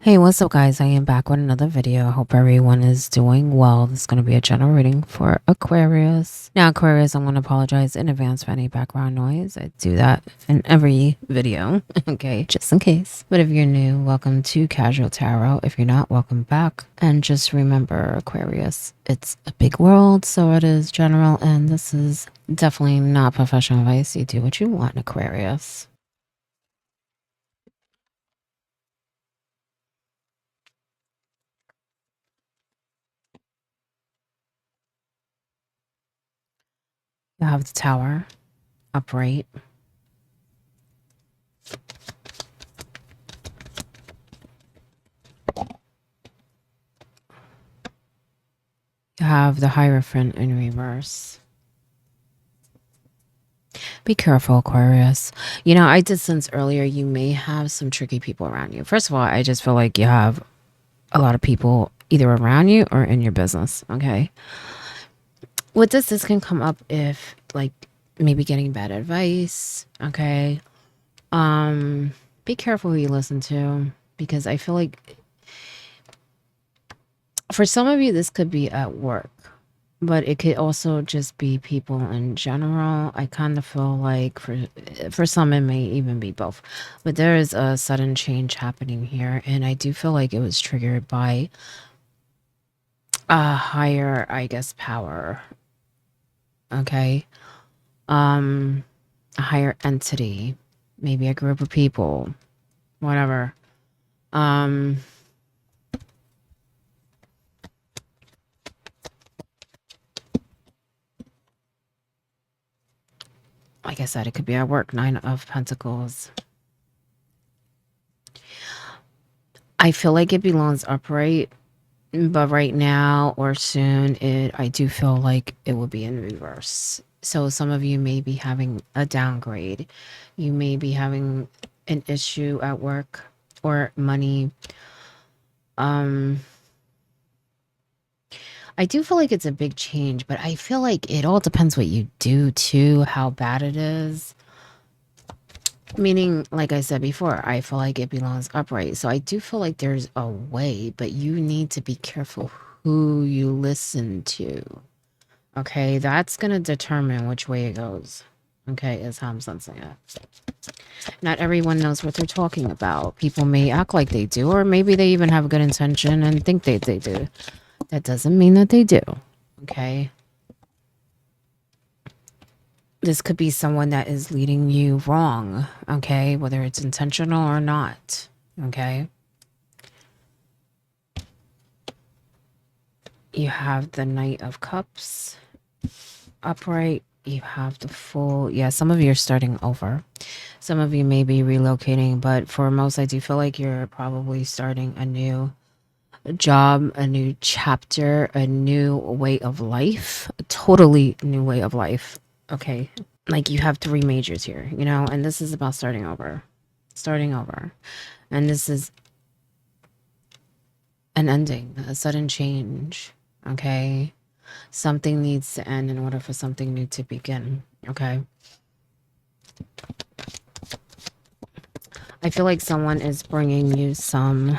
Hey, what's up, guys? I am back with another video. I hope everyone is doing well. This is going to be a general reading for Aquarius. Now, Aquarius, I'm going to apologize in advance for any background noise. I do that in every video, okay, just in case. But if you're new, welcome to Casual Tarot. If you're not, welcome back. And just remember, Aquarius, it's a big world, so it is general, and this is definitely not professional advice. You do what you want, Aquarius. You have the Tower upright. You have the Hierophant in reverse. Be careful, Aquarius. You know, I did sense earlier you may have some tricky people around you. First of all, I just feel like you have a lot of people either around you or in your business, okay? With this can come up if, like, maybe getting bad advice, okay? Be careful who you listen to, because I feel like for some of you, this could be at work, but it could also just be people in general. I kind of feel like for some, it may even be both. But there is a sudden change happening here, and I do feel like it was triggered by a higher, I guess, power. Okay. A higher entity, maybe a group of people, whatever. Like I said, it could be at work. 9 of Pentacles. I feel like it belongs upright, but right now or soon, I do feel like it will be in reverse. So some of you may be having a downgrade. You may be having an issue at work or money. I do feel like it's a big change, but I feel like it all depends what you do too, how bad it is. Meaning, like I said before, I feel like it belongs upright. So I do feel like there's a way, but you need to be careful who you listen to. Okay, that's going to determine which way it goes. Okay, is how I'm sensing it. Not everyone knows what they're talking about. People may act like they do, or maybe they even have a good intention and think they do. That doesn't mean that they do. Okay. This could be someone that is leading you wrong, okay? Whether it's intentional or not, okay? You have the Knight of Cups upright. You have the Fool. Yeah, some of you are starting over. Some of you may be relocating, but for most, I do feel like you're probably starting a new job, a new chapter, a new way of life, a totally new way of life, okay? Like you have 3 majors here, you know, and this is about starting over. And this is an ending, a sudden change, okay? Something needs to end in order for something new to begin, okay? I feel like someone is bringing you some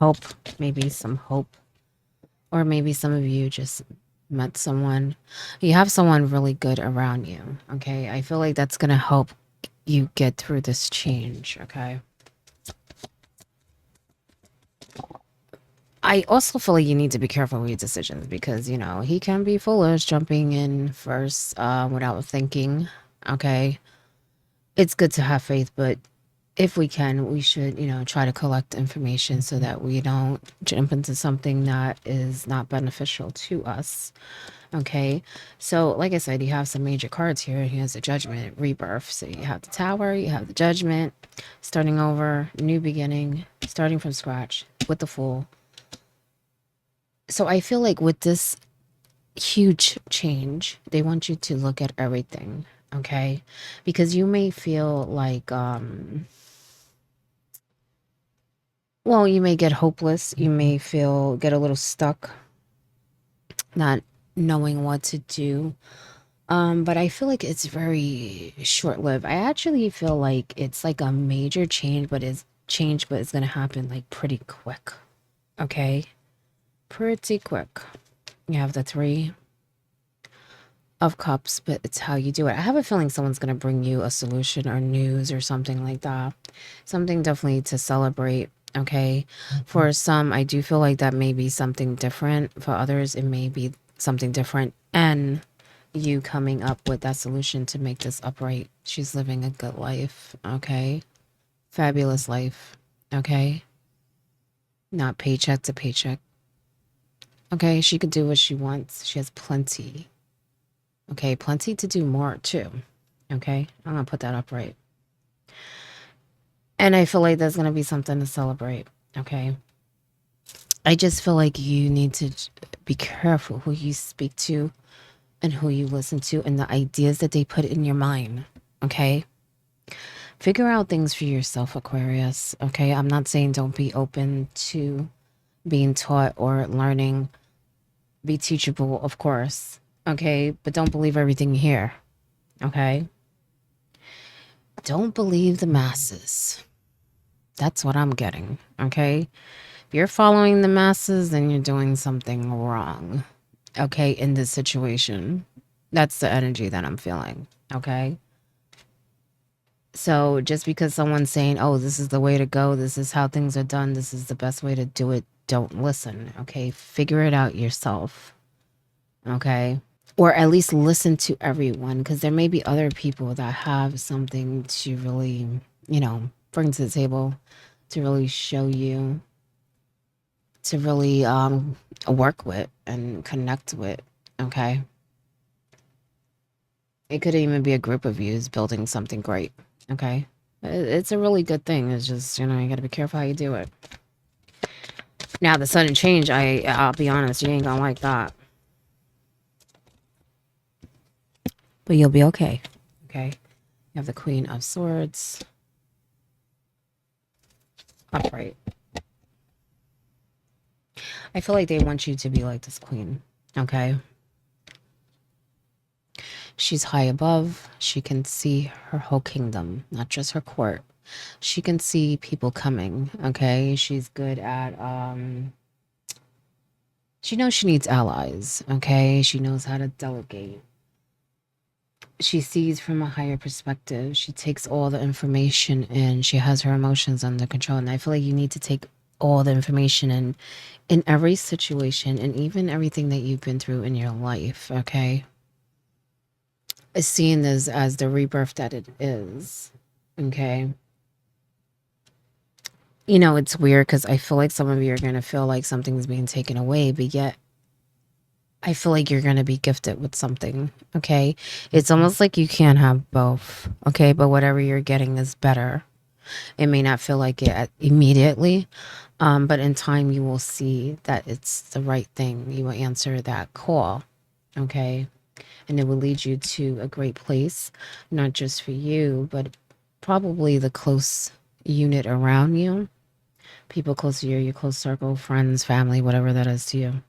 hope, maybe some hope, or maybe some of you just met someone. You have someone really good around you, okay? I feel like that's going to help you get through this change, okay? I also feel like you need to be careful with your decisions because, you know, he can be foolish jumping in first without thinking, okay? It's good to have faith, but if we can, we should, you know, try to collect information so that we don't jump into something that is not beneficial to us, okay? So, like I said, you have some major cards here. He has the Judgment, Rebirth. So you have the Tower, you have the Judgment, starting over, new beginning, starting from scratch with the Fool. So I feel like with this huge change, they want you to look at everything, okay? Because you may feel like well, you may get hopeless, you may get a little stuck, not knowing what to do. But I feel like it's very short-lived. I actually feel like it's like a major change, but it's change, but it's going to happen like pretty quick. Okay? Pretty quick. You have the 3 of Cups, but it's how you do it. I have a feeling someone's going to bring you a solution or news or something like that. Something definitely to celebrate. Okay? For some, I do feel like that may be something different. For others, it may be something different. And you coming up with that solution to make this upright. She's living a good life. Okay? Fabulous life. Okay? Not paycheck to paycheck. Okay? She could do what she wants. She has plenty. Okay? Plenty to do more too. Okay? I'm going to put that upright. And I feel like there's going to be something to celebrate. Okay? I just feel like you need to be careful who you speak to and who you listen to and the ideas that they put in your mind. Okay? Figure out things for yourself, Aquarius. Okay? I'm not saying don't be open to being taught or learning. Be teachable, of course. Okay? But don't believe everything you hear. Okay? Don't believe the masses. That's what I'm getting. Okay? If you're following the masses, then you're doing something wrong. Okay? In this situation. That's the energy that I'm feeling. Okay? So just because someone's saying, oh, this is the way to go, this is how things are done, this is the best way to do it, don't listen. Okay? Figure it out yourself. Okay? Or at least listen to everyone, because there may be other people that have something to really, bring to the table, to really show you, to really work with and connect with. Okay? It could even be a group of yous building something great. Okay? It's a really good thing. It's just, you got to be careful how you do it. Now, the sudden change, I'll be honest, you ain't gonna like that. But you'll be okay. Okay? You have the Queen of Swords. Upright. I feel like they want you to be like this queen. Okay? She's high above. She can see her whole kingdom, not just her court. She can see people coming. Okay? She's good at, she knows she needs allies. Okay? She knows how to delegate. She sees from a higher perspective. She takes all the information in. She has her emotions under control. And I feel like you need to take all the information in every situation and even everything that you've been through in your life. Okay? Seeing this as the rebirth that it is. Okay? It's weird because I feel like some of you are going to feel like something's being taken away, but yet I feel like you're going to be gifted with something. Okay? It's almost like you can't have both. Okay? But whatever you're getting is better. It may not feel like it immediately, but in time you will see that it's the right thing. You will answer that call. Okay? And it will lead you to a great place, not just for you, but probably the close unit around you. People close to you, your close circle, friends, family, whatever that is to you.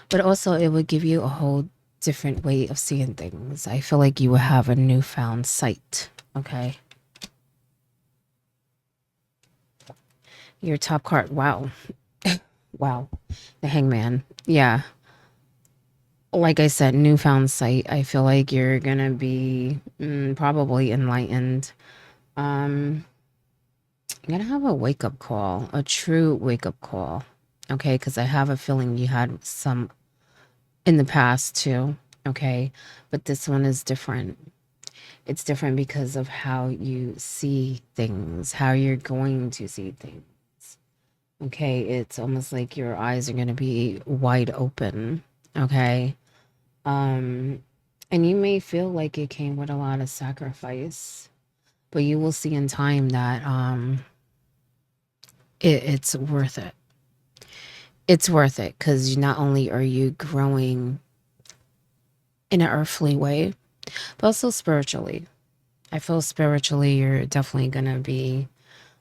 But also it would give you a whole different way of seeing things. I feel like you will have a newfound sight. Okay? Your top card. Wow. Wow. The Hangman. Yeah. Like I said, newfound sight. I feel like you're going to be probably enlightened. You're going to have a wake-up call. A true wake-up call. Okay? Because I have a feeling you had some in the past too. Okay? But this one is different. It's different because of how you see things. How you're going to see things. Okay, it's almost like your eyes are going to be wide open. Okay. And you may feel like it came with a lot of sacrifice, but you will see in time that it's worth it. It's worth it because not only are you growing in an earthly way, but also spiritually. I feel spiritually you're definitely going to be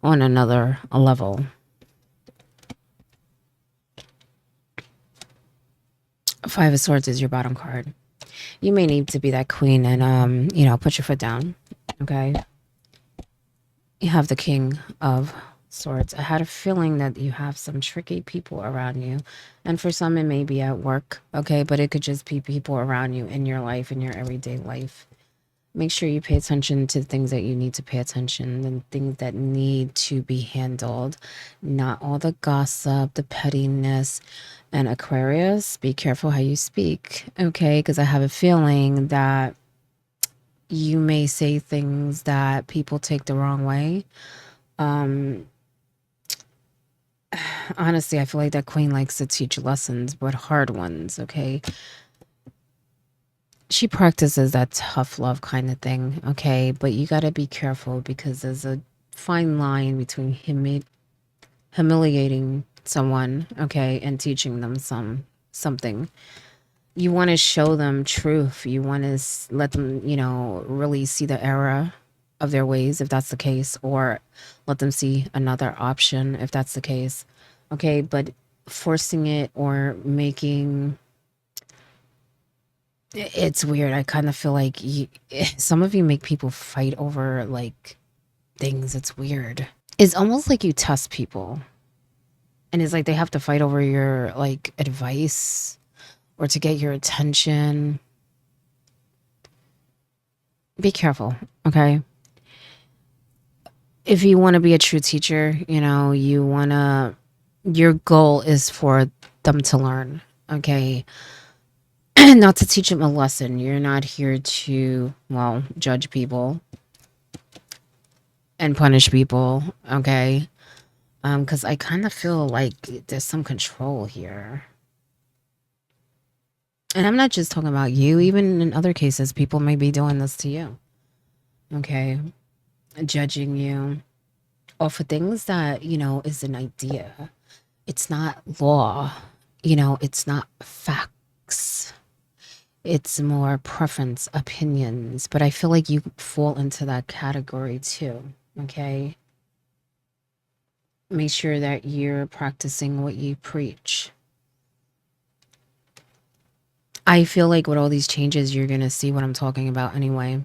on another level. Five of Swords is your bottom card. You may need to be that queen and, put your foot down. Okay? You have the King of Swords. I had a feeling that you have some tricky people around you. And for some, it may be at work, okay? But it could just be people around you in your life, in your everyday life. Make sure you pay attention to the things that you need to pay attention and things that need to be handled. Not all the gossip, the pettiness. And Aquarius, be careful how you speak, okay? Because I have a feeling that you may say things that people take the wrong way. Honestly, I feel like that queen likes to teach lessons, but hard ones, okay? She practices that tough love kind of thing, okay? But you got to be careful because there's a fine line between humiliating someone, okay, and teaching them something. You want to show them truth. You want to let them, really see the error of their ways if that's the case, or let them see another option if that's the case. Okay, but forcing it or making it's weird. I kind of feel like some of you make people fight over like things. It's weird. It's almost like you test people, and it's like they have to fight over your like advice or to get your attention. Be careful, okay? If you want to be a true teacher, your goal is for them to learn, okay? Not to teach them a lesson. You're not here to, well, judge people and punish people, okay? Because I kind of feel like there's some control here. And I'm not just talking about you. Even in other cases, people may be doing this to you, okay? Judging you off of things that, is an idea. It's not law, it's not facts. It's more preference, opinions. But I feel like you fall into that category too, okay? Make sure that you're practicing what you preach. I feel like with all these changes, you're going to see what I'm talking about anyway.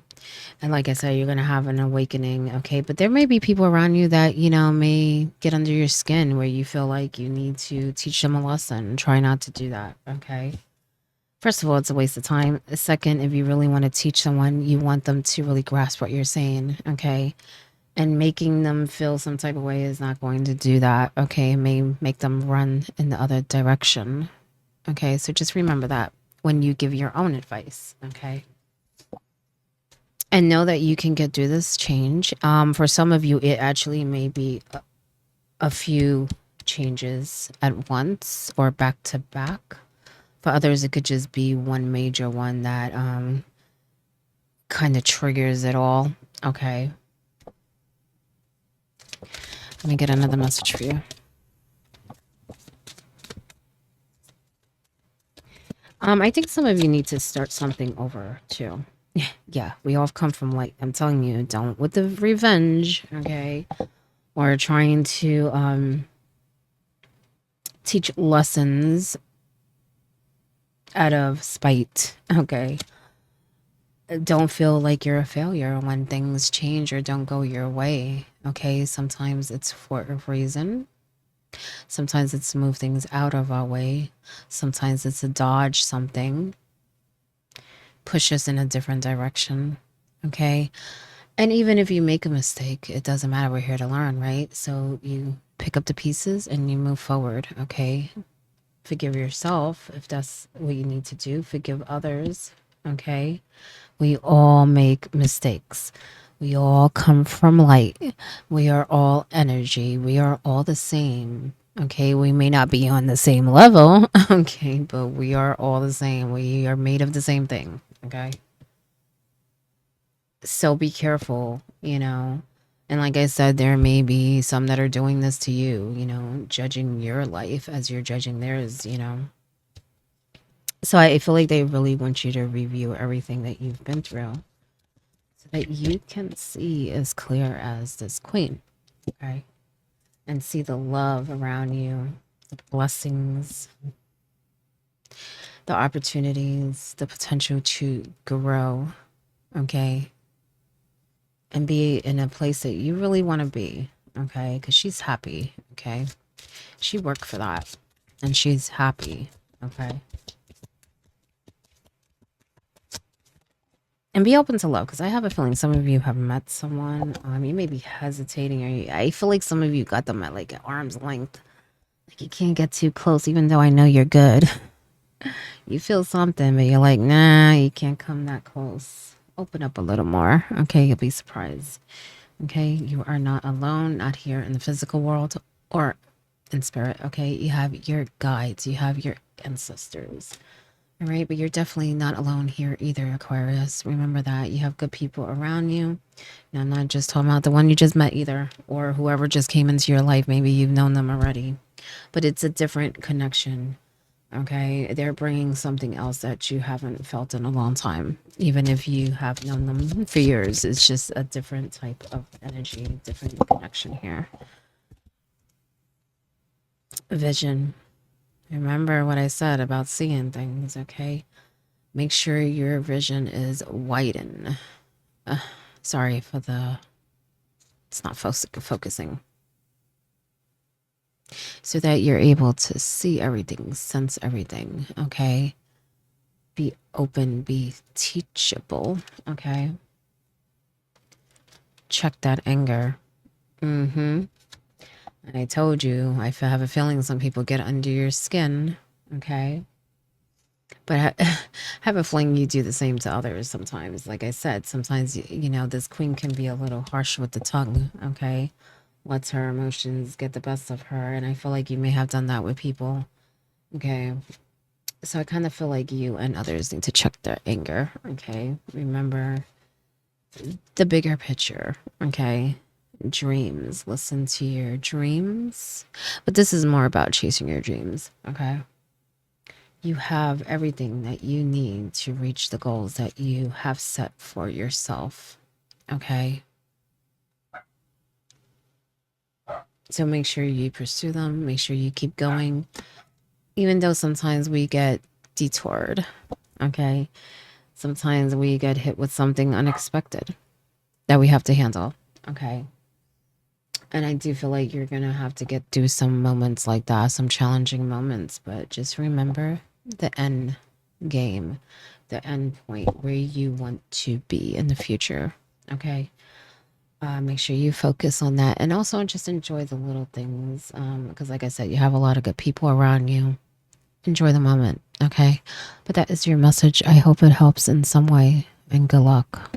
And like I said, you're going to have an awakening, okay? But there may be people around you that, may get under your skin where you feel like you need to teach them a lesson. Try not to do that, okay? First of all, it's a waste of time. Second, if you really want to teach someone, you want them to really grasp what you're saying, okay? And making them feel some type of way is not going to do that, okay? It may make them run in the other direction, okay? So just remember that when you give your own advice, okay? And know that you can get through this change. For some of you, it actually may be a few changes at once or back to back. For others, it could just be one major one that kind of triggers it all. Okay. Let me get another message for you. I think some of you need to start something over too. Yeah, we all come from light. I'm telling you, don't with the revenge, okay? Or trying to teach lessons out of spite, okay? Don't feel like you're a failure when things change or don't go your way, okay? Sometimes it's for a reason. Sometimes it's to move things out of our way. Sometimes it's to dodge something, push us in a different direction, okay? And even if you make a mistake, it doesn't matter. We're here to learn, right? So you pick up the pieces and you move forward, okay? Forgive yourself if that's what you need to do. Forgive others, okay? We all make mistakes. We all come from light. We are all energy. We are all the same. Okay, we may not be on the same level, okay, but we are all the same. We are made of the same thing, okay? So be careful, And like I said, there may be some that are doing this to you, judging your life as you're judging theirs. So I feel like they really want you to review everything that you've been through so that you can see as clear as this queen, okay? And see the love around you, the blessings, the opportunities, the potential to grow, okay? and be in a place that you really want to be, okay? Because she's happy, okay? She worked for that, and she's happy, okay? And be open to love, because I have a feeling some of you have met someone. You may be hesitating, or I feel like some of you got them at like an arm's length. Like you can't get too close, even though I know you're good. You feel something, but you're like, nah, you can't come that close. Open up a little more, okay? You'll be surprised. Okay, you are not alone, not here in the physical world or in spirit. Okay, you have your guides, you have your ancestors. All right, but you're definitely not alone here either, Aquarius. Remember that you have good people around you. Now, I'm not just talking about the one you just met either, or whoever just came into your life. Maybe you've known them already, but it's a different connection. Okay, they're bringing something else that you haven't felt in a long time. Even if you have known them for years, it's just a different type of energy, different connection here. Vision. Remember what I said about seeing things, okay? Make sure your vision is widened. Sorry for the... It's not focusing. So that you're able to see everything, sense everything, okay? Be open, be teachable, okay? Check that anger. I told you, I have a feeling some people get under your skin, okay? But I have a feeling you do the same to others sometimes. Like I said, sometimes, you know, this queen can be a little harsh with the tongue, okay? Lets her emotions get the best of her. And I feel like you may have done that with people, okay? So I kind of feel like you and others need to check their anger, okay? Remember the bigger picture, okay? Dreams. Listen to your dreams. But this is more about chasing your dreams, okay? You have everything that you need to reach the goals that you have set for yourself, okay? So make sure you pursue them. Make sure you keep going. Even though sometimes we get detoured, okay? Sometimes we get hit with something unexpected that we have to handle, okay? And I do feel like you're going to have to get through some moments like that, some challenging moments. But just remember the end game, the end point where you want to be in the future, okay? Make sure you focus on that. And also just enjoy the little things. Because like I said, you have a lot of good people around you. Enjoy the moment, okay? But that is your message. I hope it helps in some way. And good luck.